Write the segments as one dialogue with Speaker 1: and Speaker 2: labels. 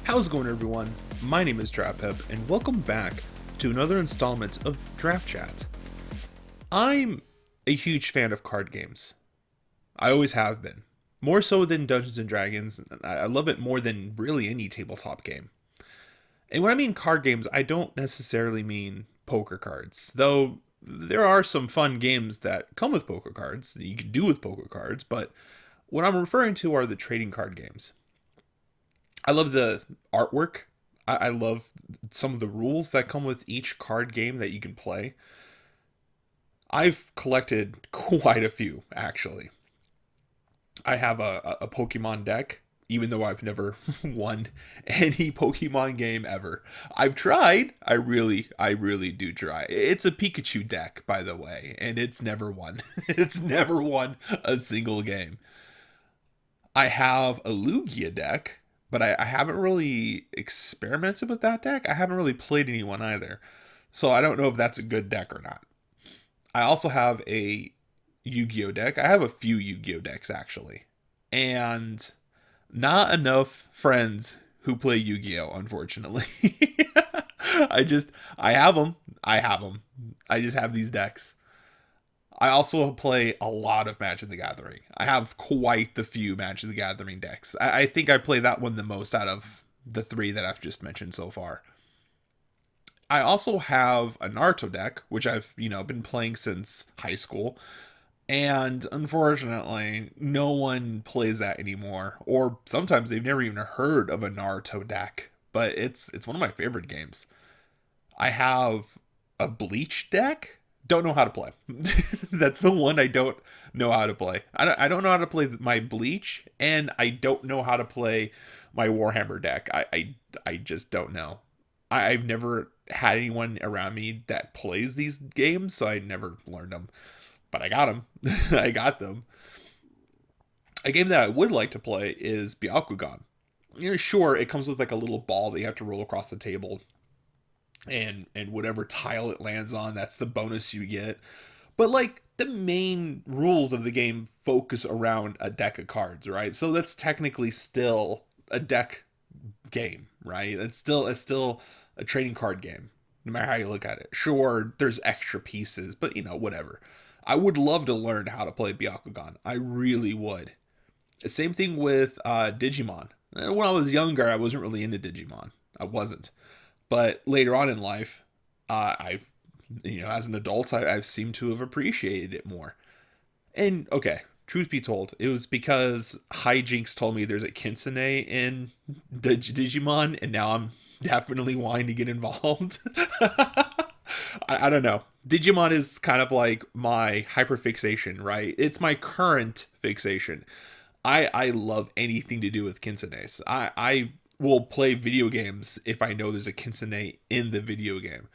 Speaker 1: How's it going, everyone? My name is DraftPep, and welcome back to another installment of Draft Chat. I'm a huge fan of card games. I always have been. More so than Dungeons and Dragons. I love it more than really any tabletop game. And when I mean card games, I don't necessarily mean poker cards, though there are some fun games that come with poker cards that you can do with poker cards, but what I'm referring to are the trading card games. I love the artwork. I love some of the rules that come with each card game that you can play. I've collected quite a few, actually. I have a Pokemon deck, even though I've never won any Pokemon game ever. I've tried. I really do try. It's a Pikachu deck, by the way, and it's never won. It's never won a single game. I have a Lugia deck, but I haven't really experimented with that deck. I haven't really played anyone either. So I don't know if that's a good deck or not. I also have a Yu-Gi-Oh deck. I have a few Yu-Gi-Oh decks actually. And not enough friends who play Yu-Gi-Oh, unfortunately. I have them. I have them. I just have these decks. I also play a lot of Magic the Gathering. I have quite the few Magic the Gathering decks. I think I play that one the most out of the three that I've just mentioned so far. I also have a Naruto deck, which I've, been playing since high school. And unfortunately, no one plays that anymore. Or sometimes they've never even heard of a Naruto deck. But it's one of my favorite games. I have a Bleach deck. Don't know how to play. That's the one I don't know how to play. I don't know how to play my Bleach, and I don't know how to play my Warhammer deck. I just don't know. I've never had anyone around me that plays these games, so I never learned them. But I got them. I got them. A game that I would like to play is Byakugan. Sure, it comes with like a little ball that you have to roll across the table, and whatever tile it lands on, that's the bonus you get. But like the main rules of the game focus around a deck of cards, right? So that's technically still a deck game, right? It's still a trading card game, no matter how you look at it. Sure, there's extra pieces, but whatever. I would love to learn how to play Byakugan. I really would. Same thing with Digimon. When I was younger, I wasn't really into Digimon. I wasn't. But later on in life, as an adult, I've seemed to have appreciated it more. And okay, truth be told, it was because Hijinks told me there's a Kitsune in Digimon, and now I'm definitely wanting to get involved. I don't know. Digimon is kind of like my hyperfixation, right? It's my current fixation. I love anything to do with Kitsunes. I will play video games if I know there's a Kitsune in the video game.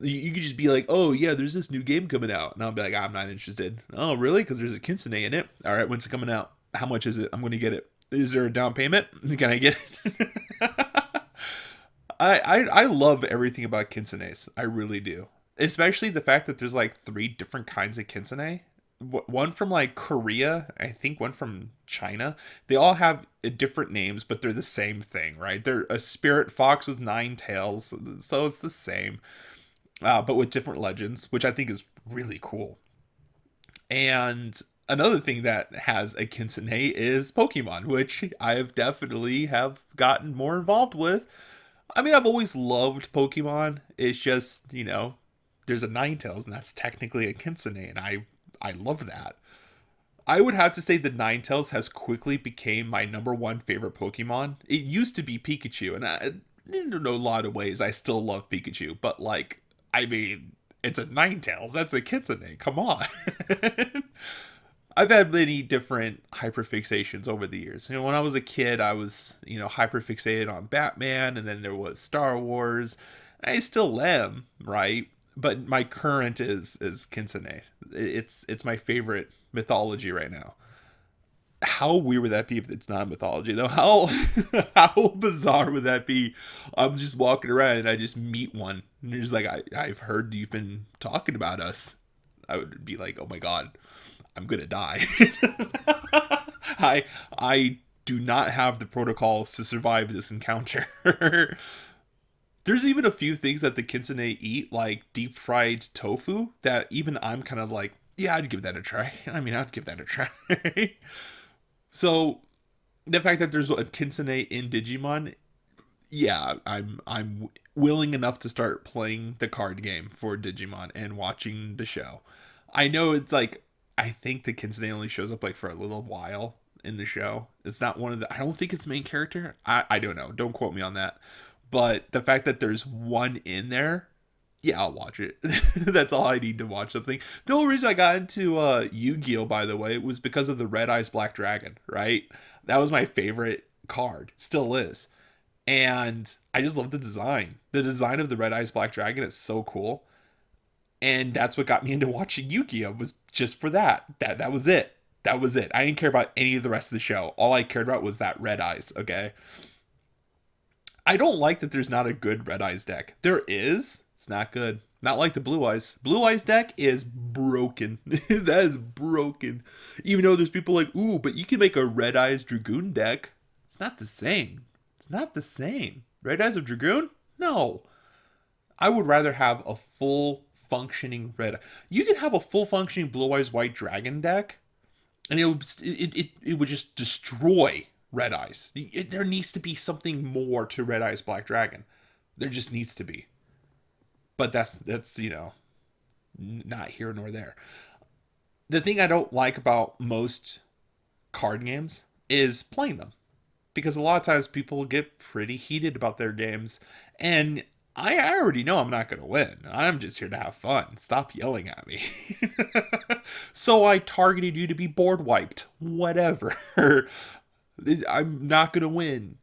Speaker 1: You could just be like, oh yeah, there's this new game coming out, and I'll be like, I'm not interested. Oh really? Because there's a Kitsune in it. All right, when's it coming out? How much is it? I'm going to get it. Is there a down payment? Can I get it? I love everything about Kitsunes. I really do. Especially the fact that there's like three different kinds of Kitsune. One from like Korea, I think one from China. They all have different names, but they're the same thing, right? They're a spirit fox with nine tails, so it's the same, but with different legends, which I think is really cool. And another thing that has a Kitsune is Pokemon, which I have definitely have gotten more involved with. I mean, I've always loved Pokemon. It's just, there's a Ninetales, and that's technically a Kitsune, and I love that. I would have to say the Ninetales has quickly became my number one favorite Pokemon. It used to be Pikachu, and in a lot of ways, I still love Pikachu, but like, I mean, it's a Ninetales. That's a Kitsune. Come on. I've had many different hyperfixations over the years. When I was a kid, I was, hyperfixated on Batman, and then there was Star Wars. I still am, right? But my current is Kitsune. It's my favorite mythology right now. How weird would that be if it's not mythology though? How how bizarre would that be? I'm just walking around and I just meet one, and you're just like, I've heard you've been talking about us. I would be like, oh my god, I'm gonna die. I do not have the protocols to survive this encounter. There's even a few things that the kitsune eat, like deep fried tofu, that even I'm kind of like, yeah, I'd give that a try. I mean, I'd give that a try. So the fact that there's a kitsune in Digimon, yeah, I'm willing enough to start playing the card game for Digimon and watching the show. I know it's like, I think the kitsune only shows up like for a little while in the show. It's not one of the, I don't think it's main character. I don't know. Don't quote me on that. But the fact that there's one in there, yeah, I'll watch it. That's all I need to watch something. The only reason I got into Yu-Gi-Oh, by the way, was because of the Red Eyes Black Dragon, right? That was my favorite card. Still is. And I just love the design. The design of the Red Eyes Black Dragon is so cool. And that's what got me into watching Yu-Gi-Oh, was just for that. That was it. That was it. I didn't care about any of the rest of the show. All I cared about was that Red Eyes, okay? I don't like that there's not a good Red Eyes deck. There is. It's not good. Not like the Blue Eyes. Blue Eyes deck is broken. That is broken. Even though there's people like, ooh, but you can make a Red Eyes Dragoon deck. It's not the same. It's not the same. Red Eyes of Dragoon? No. I would rather have a full functioning red. You can have a full functioning Blue Eyes White Dragon deck, and it would just destroy Red Eyes. There needs to be something more to Red Eyes Black Dragon. There just needs to be. But that's not here nor there. The thing I don't like about most card games is playing them, because a lot of times people get pretty heated about their games, and I already know I'm not going to win. I'm just here to have fun. Stop yelling at me. So I targeted you to be board wiped. Whatever. I'm not going to win.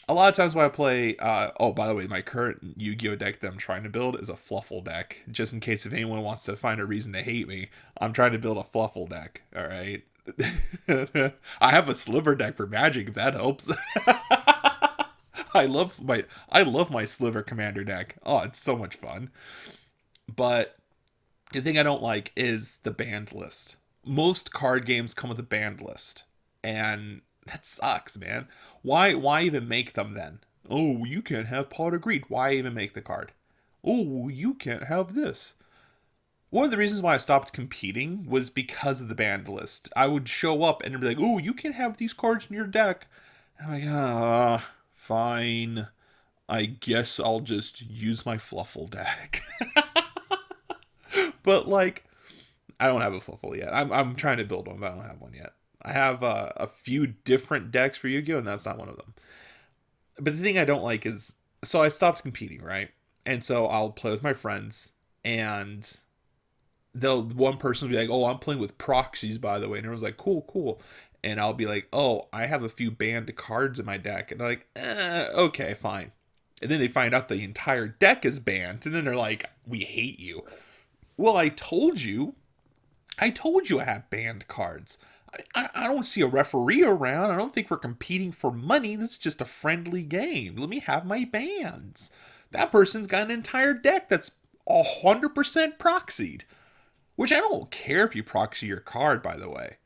Speaker 1: A lot of times when I play, oh, by the way, my current Yu-Gi-Oh deck that I'm trying to build is a Fluffle deck. Just in case if anyone wants to find a reason to hate me, I'm trying to build a Fluffle deck. All right. I have a Sliver deck for Magic, if that helps. I love my Sliver Commander deck. Oh, it's so much fun. But the thing I don't like is the banned list. Most card games come with a banned list, and that sucks, man. Why even make them then? Oh, you can't have Pot of Greed. Why even make the card? Oh, you can't have this. One of the reasons why I stopped competing was because of the banned list. I would show up and be like, oh, you can't have these cards in your deck. And I'm like, fine. I guess I'll just use my Fluffle deck. But like, I don't have a Fluffle yet. I'm trying to build one, but I don't have one yet. I have a few different decks for Yu-Gi-Oh, and that's not one of them. But the thing I don't like is, so I stopped competing, right? And so I'll play with my friends, and one person will be like, oh, I'm playing with proxies, by the way. And everyone's like, cool, cool. And I'll be like, oh, I have a few banned cards in my deck. And they're like, okay, fine. And then they find out the entire deck is banned. And then they're like, we hate you. Well, I told you I have banned cards. I don't see a referee around. I don't think we're competing for money. This is just a friendly game. Let me have my bans. That person's got an entire deck that's 100% proxied. Which I don't care if you proxy your card, by the way.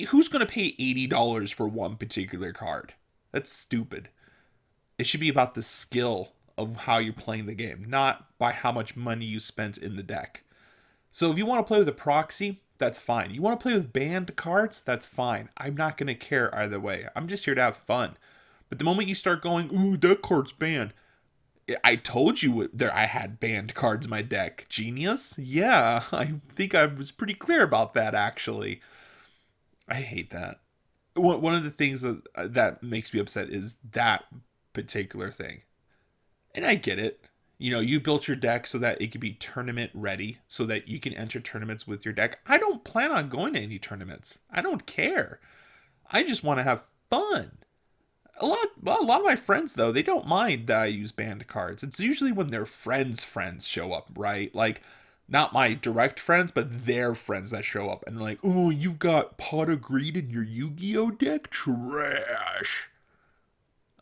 Speaker 1: Who's going to pay $80 for one particular card? That's stupid. It should be about the skill of how you're playing the game, not by how much money you spent in the deck. So if you want to play with a proxy, that's fine. You want to play with banned cards, that's fine. I'm not going to care either way. I'm just here to have fun. But the moment you start going, ooh, that card's banned. I told you I had banned cards in my deck. Genius? Yeah, I think I was pretty clear about that, actually. I hate that. One of the things that makes me upset is that particular thing. And I get it. You built your deck so that it could be tournament ready, so that you can enter tournaments with your deck. I don't plan on going to any tournaments. I don't care. I just want to have fun. A lot of my friends, though, they don't mind that I use banned cards. It's usually when their friends' show up, right? Like, not my direct friends, but their friends that show up. And they're like, oh, you've got Pot of Greed in your Yu-Gi-Oh deck? Trash.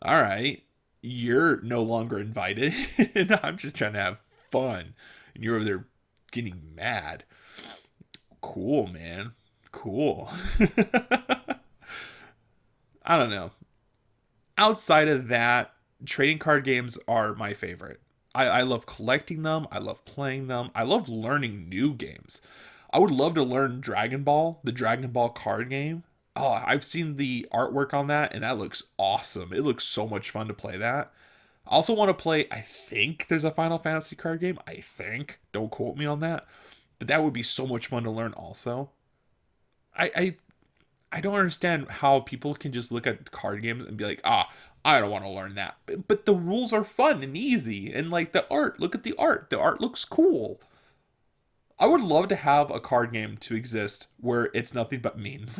Speaker 1: All right. You're no longer invited. And I'm just trying to have fun. And you're over there getting mad. Cool, man. Cool. I don't know. Outside of that, trading card games are my favorite. I love collecting them. I love playing them. I love learning new games. I would love to learn Dragon Ball, the Dragon Ball card game. Oh, I've seen the artwork on that, and that looks awesome. It looks so much fun to play that. I also want to play, I think there's a Final Fantasy card game. I think. Don't quote me on that. But that would be so much fun to learn also. I, I I don't understand how people can just look at card games and be like, I don't want to learn that. But the rules are fun and easy. And like the art, look at the art. The art looks cool. I would love to have a card game to exist where it's nothing but memes.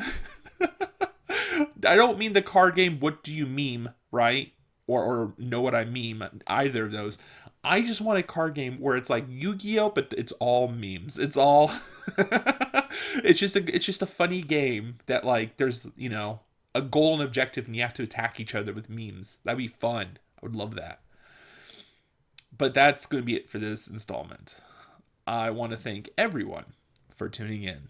Speaker 1: I don't mean the card game, what do you meme, right? Or know what I meme, either of those. I just want a card game where it's like Yu-Gi-Oh, but it's all memes. It's all it's just a funny game that like there's, a goal and objective and you have to attack each other with memes. That'd be fun. I would love that. But that's going to be it for this installment. I want to thank everyone for tuning in.